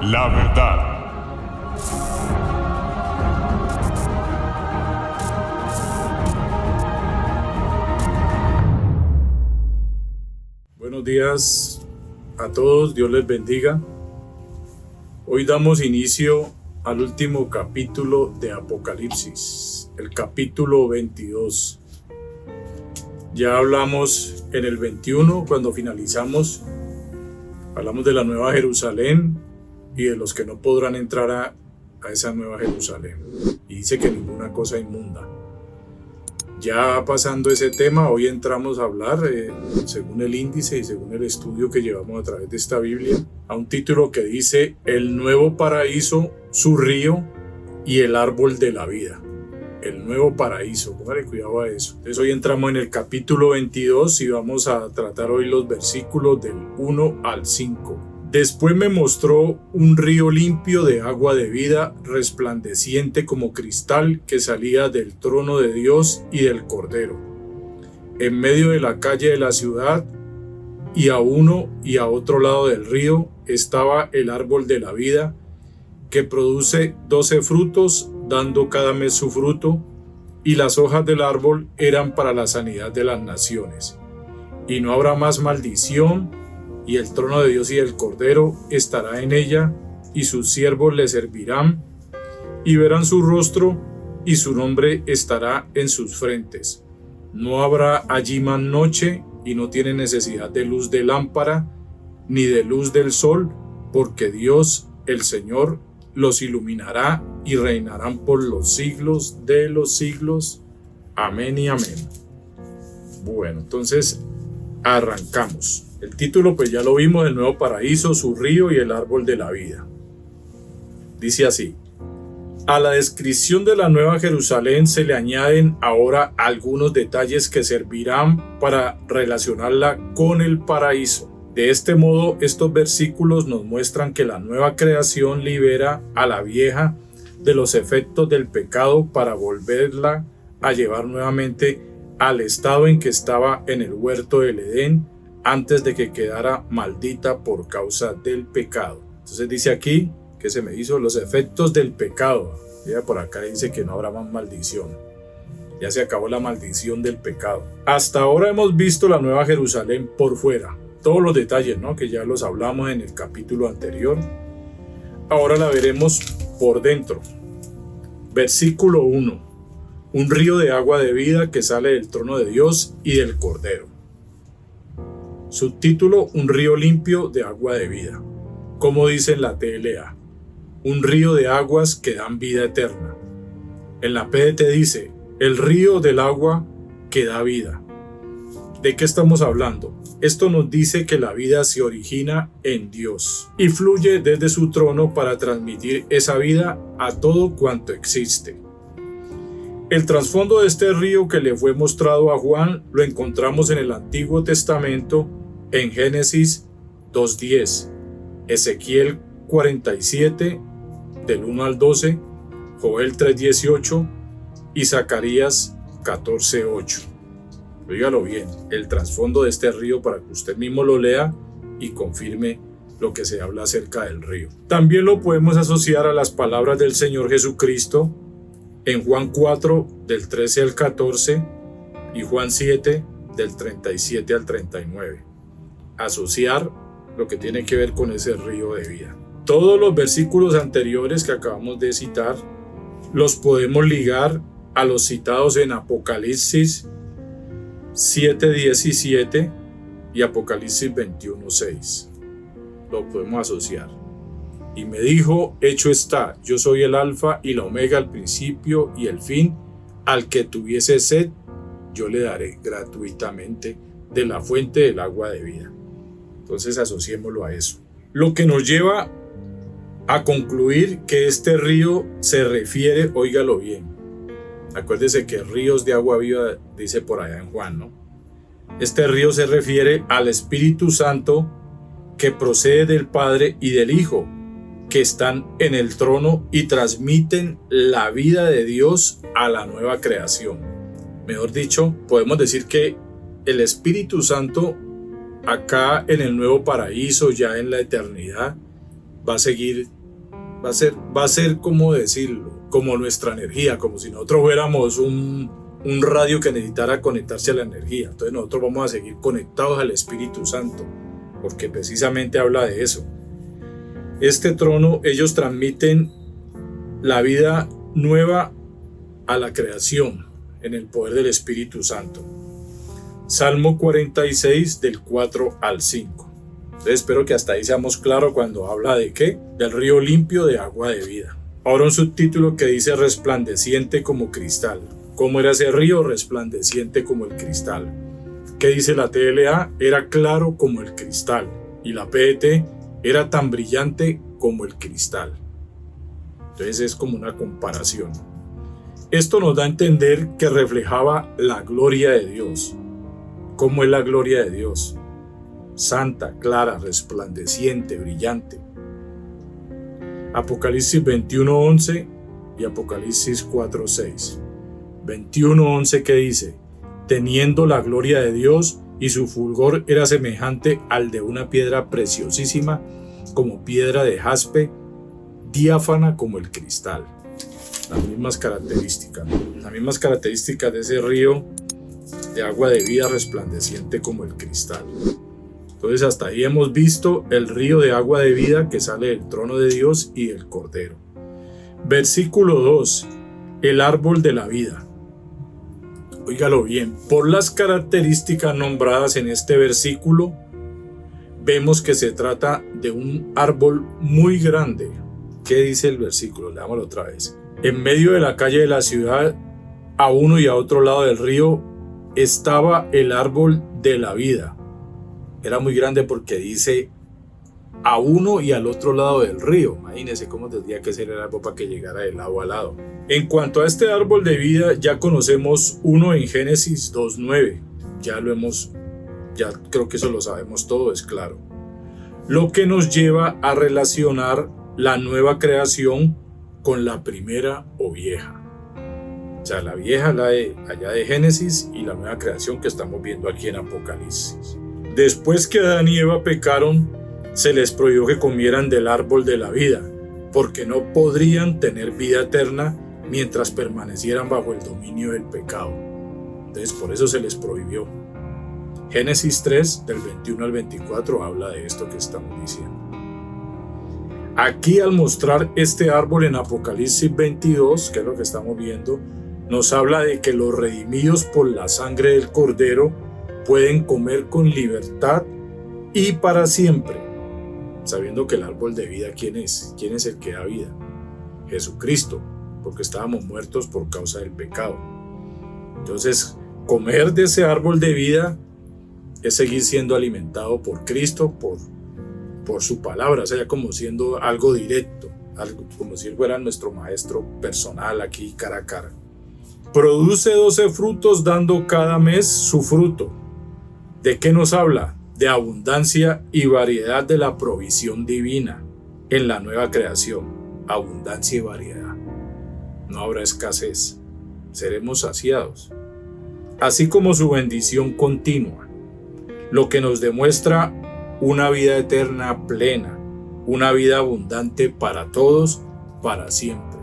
La verdad. Buenos días a todos, Dios les bendiga. Hoy damos inicio al último capítulo de Apocalipsis, el capítulo 22. Ya hablamos en el 21, cuando finalizamos, hablamos de la Nueva Jerusalén y de los que no podrán entrar a esa Nueva Jerusalén. Y dice que ninguna cosa inmunda. Ya pasando ese tema, hoy entramos a hablar, según el índice y según el estudio que llevamos a través de esta Biblia, a un título que dice El nuevo paraíso, su río y el árbol de la vida. El nuevo paraíso, póngale cuidado a eso. Entonces hoy entramos en el capítulo 22 y vamos a tratar hoy los versículos del 1 al 5. Después me mostró un río limpio de agua de vida, resplandeciente como cristal, que salía del trono de Dios y del Cordero. En medio de la calle de la ciudad, y a uno y a otro lado del río, estaba el árbol de la vida, que produce 12 frutos, dando cada mes su fruto, y las hojas del árbol eran para la sanidad de las naciones. Y no habrá más maldición, y el trono de Dios y del Cordero estará en ella, y sus siervos le servirán, y verán su rostro, y su nombre estará en sus frentes. No habrá allí más noche, y no tiene necesidad de luz de lámpara, ni de luz del sol, porque Dios, el Señor, los iluminará, y reinarán por los siglos de los siglos. Amén y amén. Bueno, entonces arrancamos. El título pues ya lo vimos, El nuevo paraíso, su río y el árbol de la vida. Dice así: a la descripción de la Nueva Jerusalén se le añaden ahora algunos detalles que servirán para relacionarla con el paraíso. De este modo, estos versículos nos muestran que la nueva creación libera a la vieja de los efectos del pecado para volverla a llevar nuevamente al estado en que estaba en el huerto del Edén, antes de que quedara maldita por causa del pecado. Entonces dice aquí, que se me hizo los efectos del pecado. Ya por acá dice que no habrá más maldición. Ya se acabó la maldición del pecado. Hasta ahora hemos visto la Nueva Jerusalén por fuera. Todos los detalles, ¿no?, que ya los hablamos en el capítulo anterior. Ahora la veremos por dentro. Versículo 1. Un río de agua de vida que sale del trono de Dios y del Cordero. Subtítulo: un río limpio de agua de vida. Como dice en la TLA, un río de aguas que dan vida eterna. En la PDT dice, el río del agua que da vida. ¿De qué estamos hablando? Esto nos dice que la vida se origina en Dios y fluye desde su trono para transmitir esa vida a todo cuanto existe. El trasfondo de este río que le fue mostrado a Juan lo encontramos en el Antiguo Testamento, en Génesis 2:10, Ezequiel 47, del 1 al 12, Joel 3:18 y Zacarías 14:8. Óigalo bien, el trasfondo de este río para que usted mismo lo lea y confirme lo que se habla acerca del río. También lo podemos asociar a las palabras del Señor Jesucristo en Juan 4, del 13 al 14 y Juan 7, del 37 al 39. Asociar lo que tiene que ver con ese río de vida. Todos los versículos anteriores que acabamos de citar los podemos ligar a los citados en Apocalipsis 7:17 y Apocalipsis 21:6. Lo podemos asociar. Y me dijo, hecho está, yo soy el alfa y la omega, el principio y el fin. Al que tuviese sed, yo le daré gratuitamente de la fuente del agua de vida. Entonces asociémoslo a eso. Lo que nos lleva a concluir que este río se refiere, óigalo bien. Acuérdese que ríos de agua viva dice por allá en Juan, ¿no? Este río se refiere al Espíritu Santo que procede del Padre y del Hijo, que están en el trono y transmiten la vida de Dios a la nueva creación. Mejor dicho, podemos decir que el Espíritu Santo acá en el nuevo paraíso, ya en la eternidad, va a ser como decirlo, como nuestra energía, como si nosotros fuéramos un radio que necesitara conectarse a la energía. Entonces nosotros vamos a seguir conectados al Espíritu Santo, porque precisamente habla de eso. Este trono, ellos transmiten la vida nueva a la creación en el poder del Espíritu Santo. Salmo 46 del 4 al 5. Entonces espero que hasta ahí seamos claros cuando habla de ¿qué? Del río limpio de agua de vida. Ahora un subtítulo que dice resplandeciente como cristal. ¿Cómo era ese río? Resplandeciente como el cristal. ¿Qué dice la TLA? Era claro como el cristal. Y la PET era tan brillante como el cristal. Entonces es como una comparación. Esto nos da a entender que reflejaba la gloria de Dios. ¿Cómo es la gloria de Dios? Santa, clara, resplandeciente, brillante. Apocalipsis 21:11 y Apocalipsis 4:6. 21:11 que dice: teniendo la gloria de Dios, y su fulgor era semejante al de una piedra preciosísima, como piedra de jaspe, diáfana como el cristal. Las mismas características de ese río de agua de vida resplandeciente como el cristal. Entonces hasta ahí hemos visto el río de agua de vida que sale del trono de Dios y del Cordero. Versículo 2. El árbol de la vida. Óigalo bien, por las características nombradas en este versículo, vemos que se trata de un árbol muy grande. ¿Qué dice el versículo? Leámoslo otra vez. En medio de la calle de la ciudad, a uno y a otro lado del río, estaba el árbol de la vida. Era muy grande porque dice a uno y al otro lado del río. Imagínense cómo tendría que ser el árbol para que llegara de lado a lado. En cuanto a este árbol de vida, ya conocemos uno en Génesis 2:9. Ya creo que eso lo sabemos todo, es claro. Lo que nos lleva a relacionar la nueva creación con la primera o vieja. O sea, la vieja, la de allá de Génesis, y la nueva creación que estamos viendo aquí en Apocalipsis. Después que Adán y Eva pecaron, se les prohibió que comieran del árbol de la vida, porque no podrían tener vida eterna mientras permanecieran bajo el dominio del pecado. Entonces por eso se les prohibió. Génesis 3 del 21 al 24 habla de esto que estamos diciendo. Aquí, al mostrar este árbol en Apocalipsis 22, que es lo que estamos viendo, nos habla de que los redimidos por la sangre del Cordero pueden comer con libertad y para siempre, sabiendo que el árbol de vida, ¿quién es? ¿Quién es el que da vida? Jesucristo, porque estábamos muertos por causa del pecado. Entonces, comer de ese árbol de vida es seguir siendo alimentado por Cristo, por su palabra, o sea, como siendo algo directo, algo como si él fuera nuestro maestro personal aquí cara a cara. Produce 12 frutos, dando cada mes su fruto. ¿De qué nos habla? De abundancia y variedad de la provisión divina en la nueva creación. Abundancia y variedad. No habrá escasez. Seremos saciados. Así como su bendición continua, lo que nos demuestra una vida eterna plena, una vida abundante para todos, para siempre.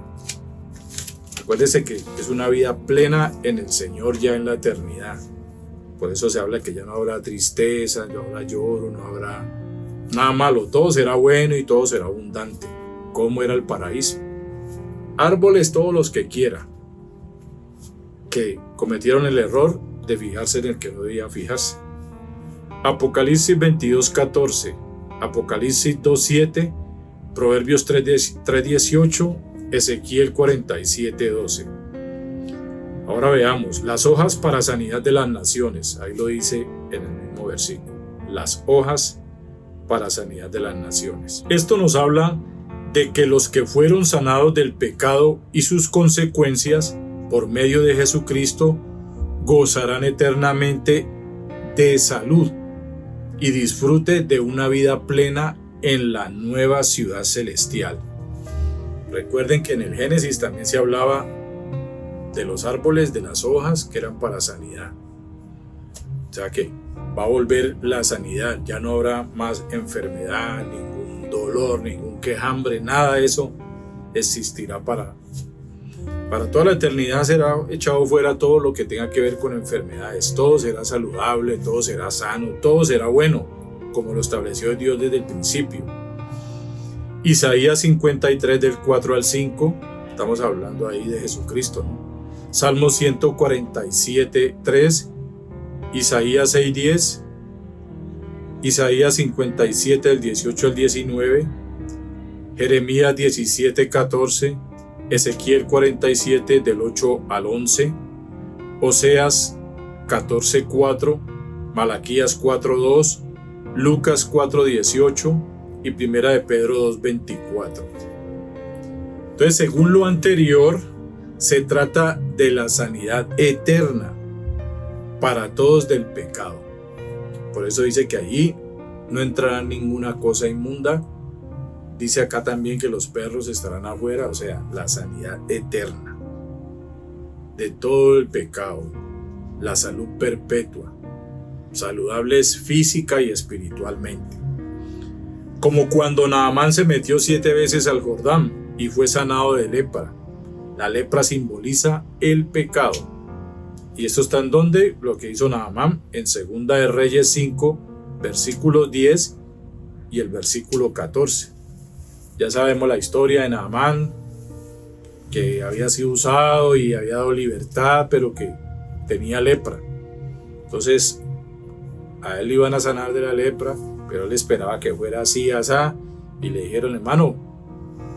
Acuérdese que es una vida plena en el Señor ya en la eternidad. Por eso se habla que ya no habrá tristeza, no habrá lloro, no habrá nada malo. Todo será bueno y todo será abundante, como era el paraíso. Árboles todos los que quiera, que cometieron el error de fijarse en el que no debían fijarse. Apocalipsis 22:14, Apocalipsis 2:7, Proverbios 3:18, Ezequiel 47:12. Ahora veamos, las hojas para sanidad de las naciones. Ahí lo dice en el mismo versículo. Las hojas para sanidad de las naciones. Esto nos habla de que los que fueron sanados del pecado y sus consecuencias por medio de Jesucristo gozarán eternamente de salud y disfrute de una vida plena en la nueva ciudad celestial. Recuerden que en el Génesis también se hablaba de los árboles, de las hojas que eran para sanidad. O sea que va a volver la sanidad, ya no habrá más enfermedad, ningún dolor, ningún quejambre, nada de eso existirá para toda la eternidad. Será echado fuera todo lo que tenga que ver con enfermedades, todo será saludable, todo será sano, todo será bueno, como lo estableció Dios desde el principio. Isaías 53 del 4 al 5, estamos hablando ahí de Jesucristo, ¿no? Salmo 147, 3, Isaías 6, 10, Isaías 57 del 18 al 19, Jeremías 17, 14, Ezequiel 47 del 8 al 11, Oseas 14, 4, Malaquías 4, 2, Lucas 4, 18 y Primera de Pedro 2, 24. Entonces, según lo anterior, se trata de la sanidad eterna para todos del pecado. Por eso dice que allí no entrará ninguna cosa inmunda. Dice acá también que los perros estarán afuera, o sea, la sanidad eterna de todo el pecado, la salud perpetua, saludables física y espiritualmente. Como cuando Naamán se metió 7 veces al Jordán y fue sanado de lepra. La lepra simboliza el pecado. Y esto está en donde lo que hizo Naamán en Segunda de Reyes 5, versículo 10 y el versículo 14. Ya sabemos la historia de Naamán, que había sido usado y había dado libertad, pero que tenía lepra. Entonces, a él iban a sanar de la lepra, pero él esperaba que fuera así, asá, y le dijeron, hermano,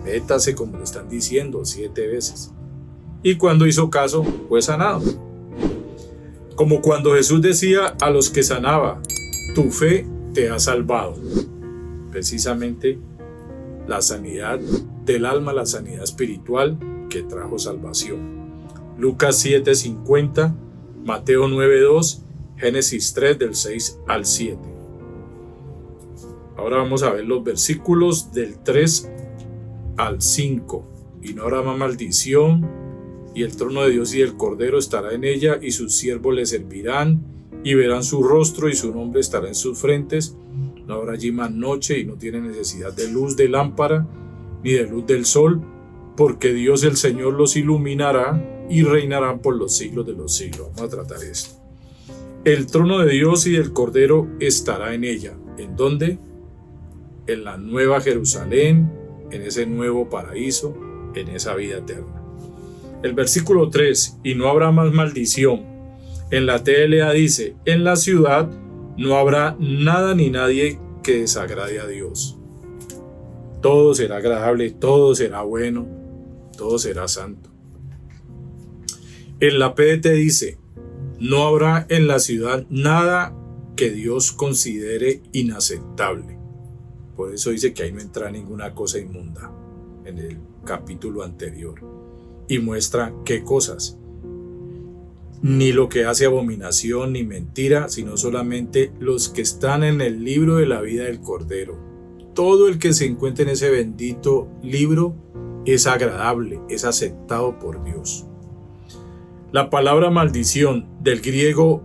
métase como le están diciendo 7 veces. Y cuando hizo caso, fue sanado. Como cuando Jesús decía a los que sanaba, tu fe te ha salvado. Precisamente la sanidad del alma, la sanidad espiritual que trajo salvación. Lucas 7:50, Mateo 9:2, Génesis 3 del 6 al 7. Ahora vamos a ver los versículos del 3 al 5. Y no habrá más maldición, y el trono de Dios y del Cordero estará en ella, y sus siervos le servirán, y verán su rostro, y su nombre estará en sus frentes. No habrá allí más noche, y no tiene necesidad de luz de lámpara, ni de luz del sol, porque Dios el Señor los iluminará, y reinarán por los siglos de los siglos. Vamos a tratar esto. El trono de Dios y del Cordero estará en ella. ¿En dónde? En la nueva Jerusalén, en ese nuevo paraíso, en esa vida eterna. El versículo 3, y no habrá más maldición. En la TLA dice, en la ciudad no habrá nada ni nadie que desagrade a Dios. Todo será agradable, todo será bueno, todo será santo. En la PDT dice, no habrá en la ciudad nada que Dios considere inaceptable. Por eso dice que ahí no entra ninguna cosa inmunda en el capítulo anterior. Y muestra qué cosas. Ni lo que hace abominación ni mentira, sino solamente los que están en el libro de la vida del Cordero. Todo el que se encuentre en ese bendito libro es agradable, es aceptado por Dios. La palabra maldición del griego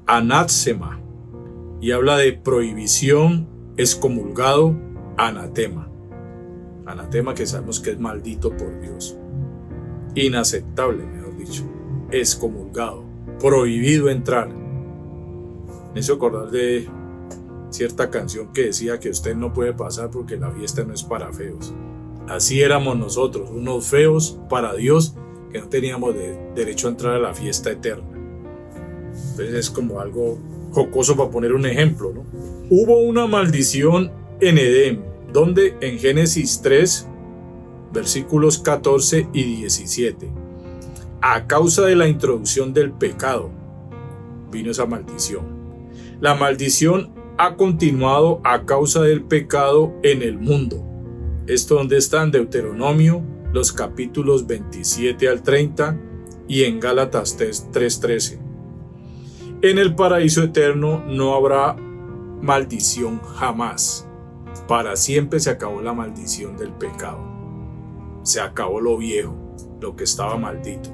anatsema y habla de prohibición, excomulgado, anatema. Anatema que sabemos que es maldito por Dios. Inaceptable, mejor dicho, excomulgado, prohibido entrar. Me hizo acordar de cierta canción que decía que usted no puede pasar porque la fiesta no es para feos. Así éramos nosotros, unos feos para Dios que no teníamos derecho a entrar a la fiesta eterna. Entonces es como algo jocoso para poner un ejemplo, ¿no? Hubo una maldición en Edén, donde en Génesis 3, versículos 14 y 17, a causa de la introducción del pecado, vino esa maldición. La maldición ha continuado a causa del pecado en el mundo. Esto donde está en Deuteronomio, los capítulos 27 al 30 y en Gálatas 3:13. En el paraíso eterno no habrá maldición jamás. Para siempre se acabó la maldición del pecado. Se acabó lo viejo, lo que estaba maldito.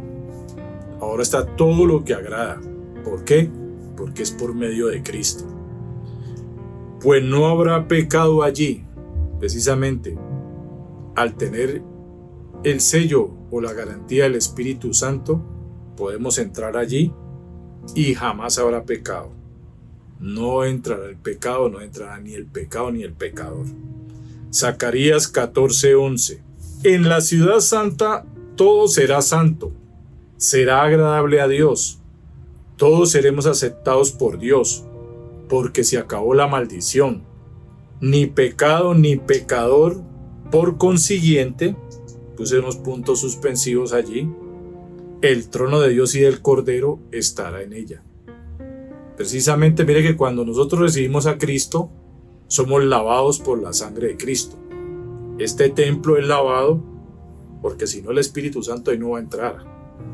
Ahora está todo lo que agrada. ¿Por qué? Porque es por medio de Cristo. Pues no habrá pecado allí, precisamente al tener el sello o la garantía del Espíritu Santo, podemos entrar allí y jamás habrá pecado. No entrará el pecado, no entrará ni el pecado ni el pecador. Zacarías 14:11. En la ciudad santa todo será santo, será agradable a Dios. Todos seremos aceptados por Dios, porque se acabó la maldición. Ni pecado ni pecador, por consiguiente, puse unos puntos suspensivos allí, el trono de Dios y del Cordero estará en ella. Precisamente mire que cuando nosotros recibimos a Cristo, somos lavados por la sangre de Cristo. Este templo es lavado porque si no el Espíritu Santo ahí no va a entrar.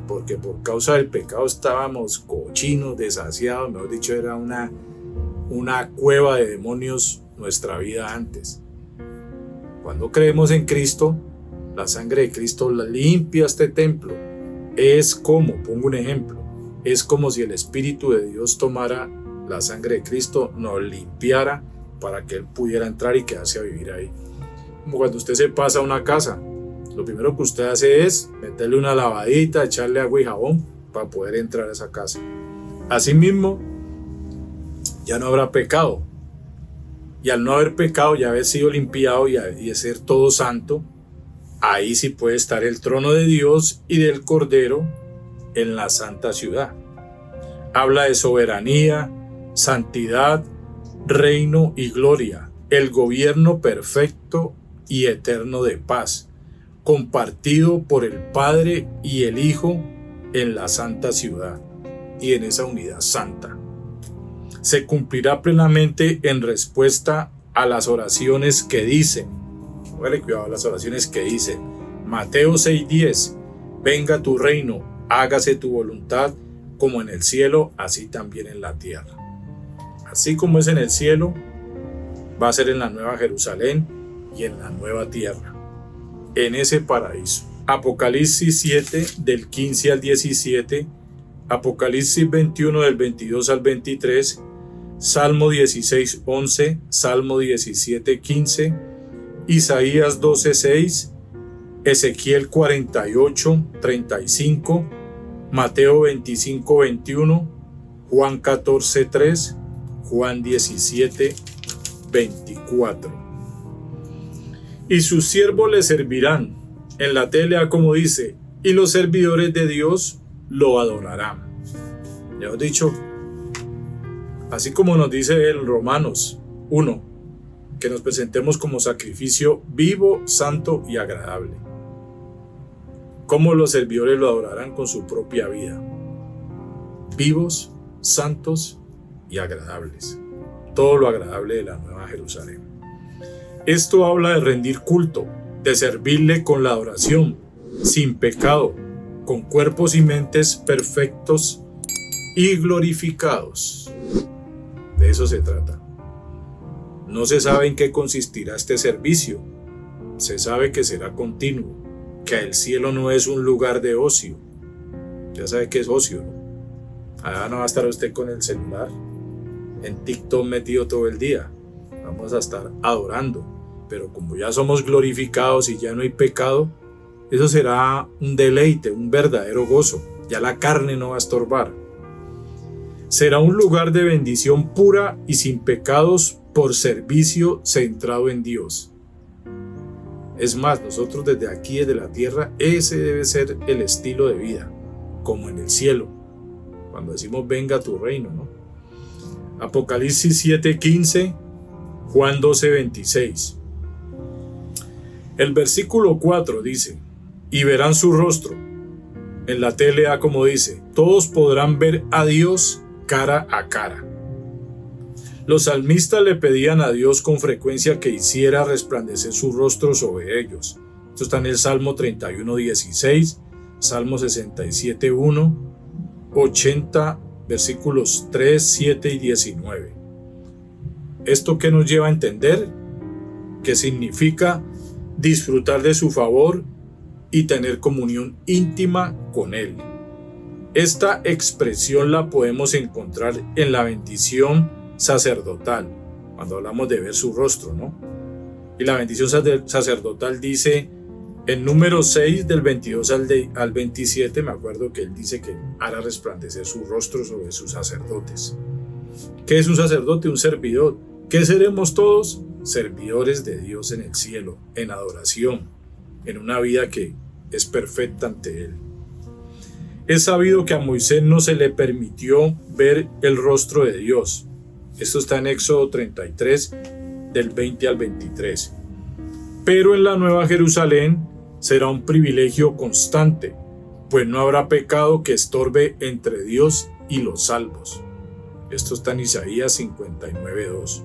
Porque por causa del pecado estábamos cochinos, desasiados, mejor dicho, era una cueva de demonios nuestra vida antes. Cuando creemos en Cristo, la sangre de Cristo limpia este templo. Es como, pongo un ejemplo, es como si el Espíritu de Dios tomara la sangre de Cristo, nos limpiara para que Él pudiera entrar y quedarse a vivir ahí. Como cuando usted se pasa a una casa, lo primero que usted hace es meterle una lavadita, echarle agua y jabón para poder entrar a esa casa. Asimismo, ya no habrá pecado. Y al no haber pecado y haber sido limpiado y ser todo santo, ahí sí puede estar el trono de Dios y del Cordero en la santa ciudad. Habla de soberanía, santidad, reino y gloria, el gobierno perfecto y eterno de paz, compartido por el Padre y el Hijo en la santa ciudad y en esa unidad santa. Se cumplirá plenamente en respuesta a las oraciones que dicen, póngale cuidado a las oraciones que dicen, Mateo 6:10, venga tu reino, hágase tu voluntad, como en el cielo, así también en la tierra. Así como es en el cielo, va a ser en la nueva Jerusalén y en la nueva tierra, en ese paraíso. Apocalipsis 7 del 15 al 17, Apocalipsis 21 del 22 al 23, Salmo 16:11, Salmo 17:15, Isaías 12:6, Ezequiel 48:35, Mateo 25:21, Juan 14:3, Juan 17:24. Y sus siervos le servirán. En la TLA como dice, y los servidores de Dios lo adorarán. Ya os he dicho, así como nos dice en Romanos 1, que nos presentemos como sacrificio vivo, santo y agradable. ¿Cómo los servidores lo adorarán? Con su propia vida. Vivos, santos y agradables. Todo lo agradable de la Nueva Jerusalén. Esto habla de rendir culto, de servirle con la adoración, sin pecado, con cuerpos y mentes perfectos y glorificados. De eso se trata. No se sabe en qué consistirá este servicio. Se sabe que será continuo, que el cielo no es un lugar de ocio. Ya sabe que es ocio, ¿no? Allá no va a estar usted con el celular, en TikTok metido todo el día. Vamos a estar adorando. Pero como ya somos glorificados y ya no hay pecado, eso será un deleite, un verdadero gozo. Ya la carne no va a estorbar. Será un lugar de bendición pura y sin pecados por servicio centrado en Dios. Es más, nosotros desde aquí, desde la tierra, ese debe ser el estilo de vida, como en el cielo, cuando decimos venga tu reino, ¿no? Apocalipsis 7:15, Juan 12:26. El versículo 4 dice, y verán su rostro. En la TLA como dice, todos podrán ver a Dios cara a cara. Los salmistas le pedían a Dios con frecuencia que hiciera resplandecer su rostro sobre ellos. Esto está en el Salmo 31:16, Salmo 67:1, 80, versículos 3, 7 y 19. ¿Esto qué nos lleva a entender? Que significa disfrutar de su favor y tener comunión íntima con Él. Esta expresión la podemos encontrar en la bendición sacerdotal, cuando hablamos de ver su rostro, ¿no? Y la bendición sacerdotal dice en Números 6 del 22 al 27, me acuerdo que él dice que hará resplandecer su rostro sobre sus sacerdotes. ¿Qué es un sacerdote? Un servidor. ¿Qué seremos todos? Servidores de Dios en el cielo, en adoración, en una vida que es perfecta ante Él. Es sabido que a Moisés no se le permitió ver el rostro de Dios. Esto está en Éxodo 33, del 20 al 23. Pero en la Nueva Jerusalén será un privilegio constante, pues no habrá pecado que estorbe entre Dios y los salvos. Esto está en Isaías 59:2.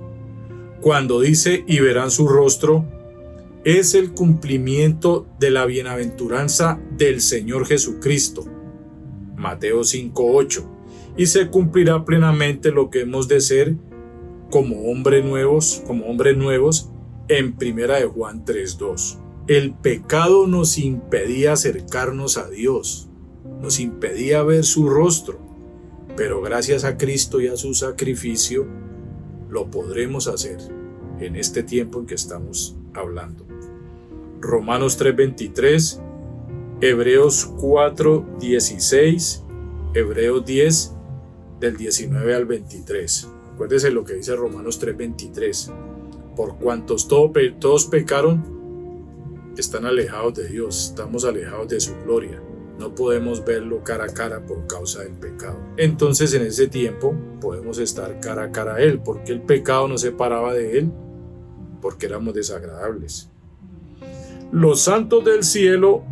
Cuando dice y verán su rostro, es el cumplimiento de la bienaventuranza del Señor Jesucristo. Mateo 5:8. Y se cumplirá plenamente lo que hemos de ser como hombres nuevos en Primera de Juan 3:2. El pecado nos impedía acercarnos a Dios, nos impedía ver su rostro, pero gracias a Cristo y a su sacrificio lo podremos hacer en este tiempo en que estamos hablando. Romanos 3:23, Hebreos 4:16, Hebreos 10 del 19 al 23. Acuérdese lo que dice Romanos 3:23. Por cuantos todos pecaron, están alejados de Dios, estamos alejados de su gloria. No podemos verlo cara a cara por causa del pecado. Entonces en ese tiempo podemos estar cara a cara a Él, porque el pecado nos separaba de Él, porque éramos desagradables. Los santos del cielo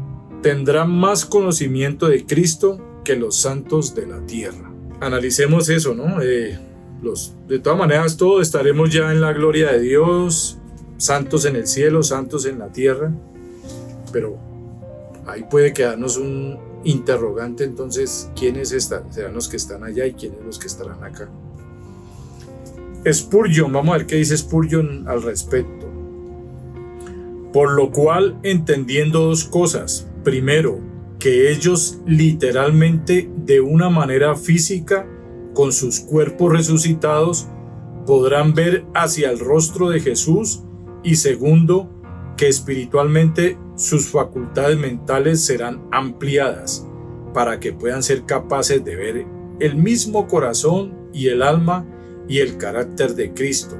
tendrán más conocimiento de Cristo que los santos de la tierra. Analicemos eso, ¿no? De todas maneras, todos estaremos ya en la gloria de Dios, santos en el cielo, santos en la tierra, pero ahí puede quedarnos un interrogante. Entonces, ¿quiénes serán los que están allá y quiénes los que estarán acá? Spurgeon, vamos a ver qué dice Spurgeon al respecto. Por lo cual, entendiendo dos cosas: primero, que ellos literalmente, de una manera física, con sus cuerpos resucitados, podrán ver hacia el rostro de Jesús, y segundo, que espiritualmente sus facultades mentales serán ampliadas para que puedan ser capaces de ver el mismo corazón y el alma y el carácter de Cristo,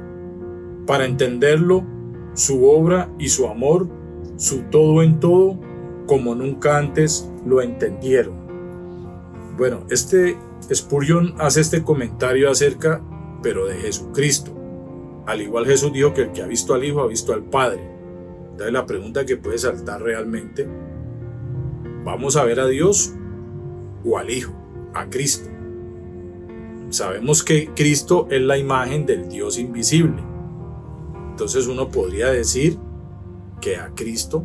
para entenderlo, su obra y su amor, su todo en todo, como nunca antes lo entendieron. Bueno, Spurgeon hace este comentario acerca, pero de Jesucristo. Al igual Jesús dijo que el que ha visto al Hijo ha visto al Padre. Entonces la pregunta que puede saltar realmente: ¿vamos a ver a Dios o al Hijo, a Cristo? Sabemos que Cristo es la imagen del Dios invisible. Entonces uno podría decir que a Cristo,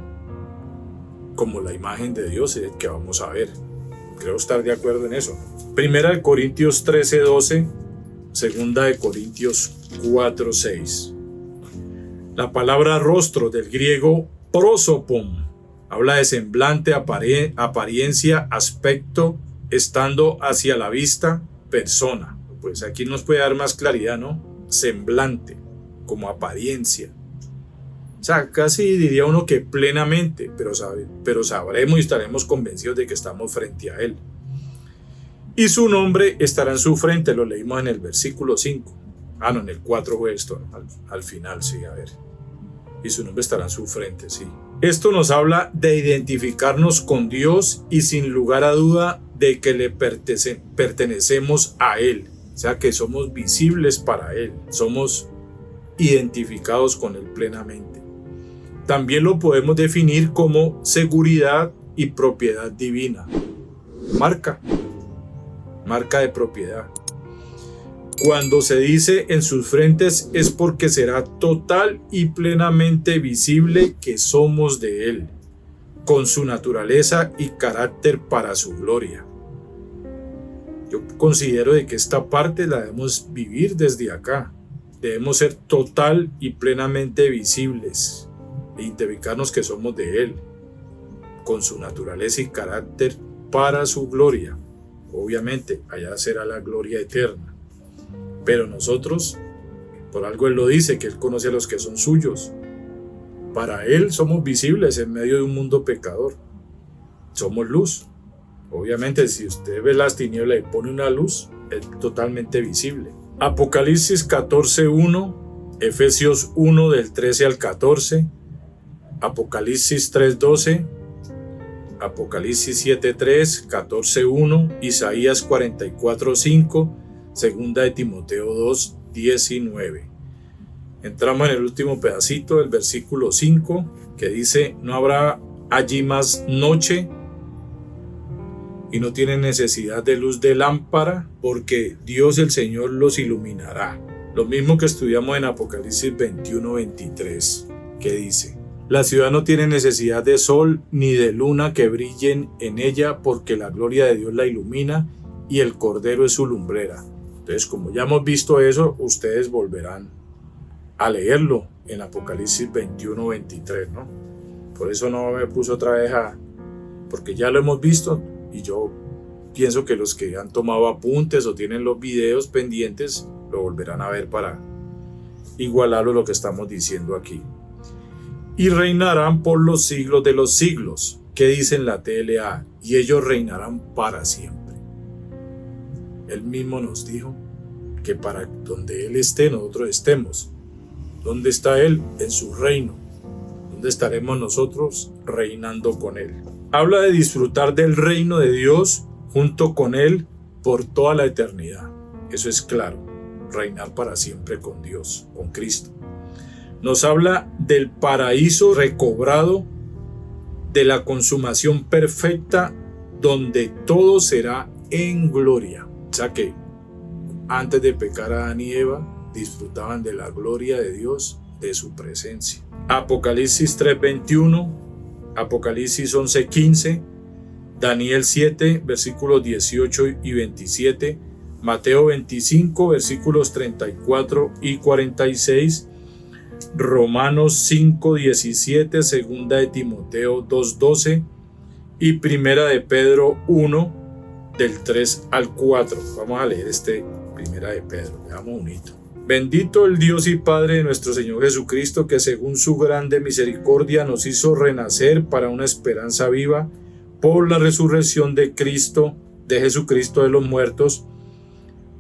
como la imagen de Dios, es el que vamos a ver. Creo estar de acuerdo en eso. Primera de Corintios 13:12, segunda de Corintios 4:6. La palabra rostro, del griego prosopon, habla de semblante, apariencia, aspecto, estando hacia la vista, persona. Pues aquí nos puede dar más claridad, ¿no? Semblante, como apariencia. O sea, casi diría uno que plenamente, pero sabremos y estaremos convencidos de que estamos frente a Él. Y su nombre estará en su frente, lo leímos en el versículo 5. No, en el 4 fue esto, al final, sí, a ver. Y su nombre estará en su frente, sí. Esto nos habla de identificarnos con Dios y sin lugar a duda de que le pertenecemos a Él. O sea, que somos visibles para Él, somos identificados con Él plenamente. También lo podemos definir como seguridad y propiedad divina. Marca de propiedad. Cuando se dice en sus frentes es porque será total y plenamente visible que somos de Él, con su naturaleza y carácter para su gloria. Yo considero de que esta parte la debemos vivir desde acá. Debemos ser total y plenamente visibles e identificarnos que somos de Él, con su naturaleza y carácter para su gloria. Obviamente, allá será la gloria eterna. Pero nosotros, por algo Él lo dice, que Él conoce a los que son suyos. Para Él somos visibles en medio de un mundo pecador. Somos luz. Obviamente, si usted ve las tinieblas y pone una luz, es totalmente visible. Apocalipsis 14:1, Efesios 1 del 13 al 14, Apocalipsis 3:12, Apocalipsis 7:3, 14:1, Isaías 44:5, segunda de Timoteo 2:19. Entramos en el último pedacito del versículo 5, que dice: no habrá allí más noche, y no tienen necesidad de luz de lámpara, porque Dios el Señor los iluminará. Lo mismo que estudiamos en Apocalipsis 21:23, que dice: la ciudad no tiene necesidad de sol ni de luna que brillen en ella, porque la gloria de Dios la ilumina y el Cordero es su lumbrera. Entonces, como ya hemos visto eso, ustedes volverán a leerlo en Apocalipsis 21:23, ¿no? Por eso no me puse otra vez porque ya lo hemos visto. Y yo pienso que los que han tomado apuntes o tienen los videos pendientes lo volverán a ver para igualarlo a lo que estamos diciendo aquí. Y reinarán por los siglos de los siglos. ¿Qué dice en la TLA? Y ellos reinarán para siempre. Él mismo nos dijo que para donde Él esté, nosotros estemos. ¿Dónde está Él? En su reino. ¿Dónde estaremos nosotros? Reinando con Él. Habla de disfrutar del reino de Dios junto con Él por toda la eternidad. Eso es claro, reinar para siempre con Dios, con Cristo. Nos habla del paraíso recobrado, de la consumación perfecta, donde todo será en gloria. O sea que antes de pecar Adán y Eva, disfrutaban de la gloria de Dios, de su presencia. Apocalipsis 3:21, Apocalipsis 11:15, Daniel 7, versículos 18 y 27, Mateo 25, versículos 34 y 46, Romanos 5:17, segunda de Timoteo 2:12 y primera de Pedro 1, del 3 al 4. Vamos a leer primera de Pedro, le damos un hito. Bendito el Dios y Padre de nuestro Señor Jesucristo, que según su grande misericordia nos hizo renacer para una esperanza viva por la resurrección de Jesucristo de los muertos,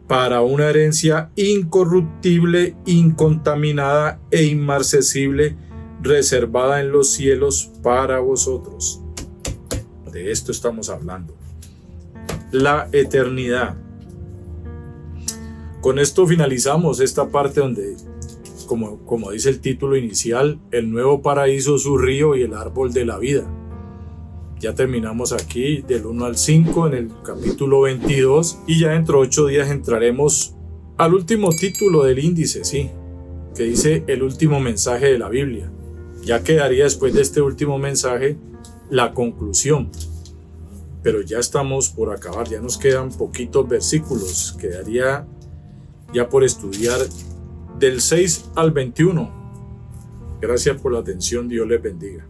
para una herencia incorruptible, incontaminada e inmarcesible, reservada en los cielos para vosotros. De esto estamos hablando. La eternidad. Con esto finalizamos esta parte donde, como dice el título inicial, el nuevo paraíso, su río y el árbol de la vida. Ya terminamos aquí del 1 al 5 en el capítulo 22 y ya dentro de 8 días entraremos al último título del índice, sí, que dice el último mensaje de la Biblia. Ya quedaría después de este último mensaje la conclusión. Pero ya estamos por acabar, ya nos quedan poquitos versículos, quedaría ya por estudiar del 6 al 21. Gracias por la atención, Dios les bendiga.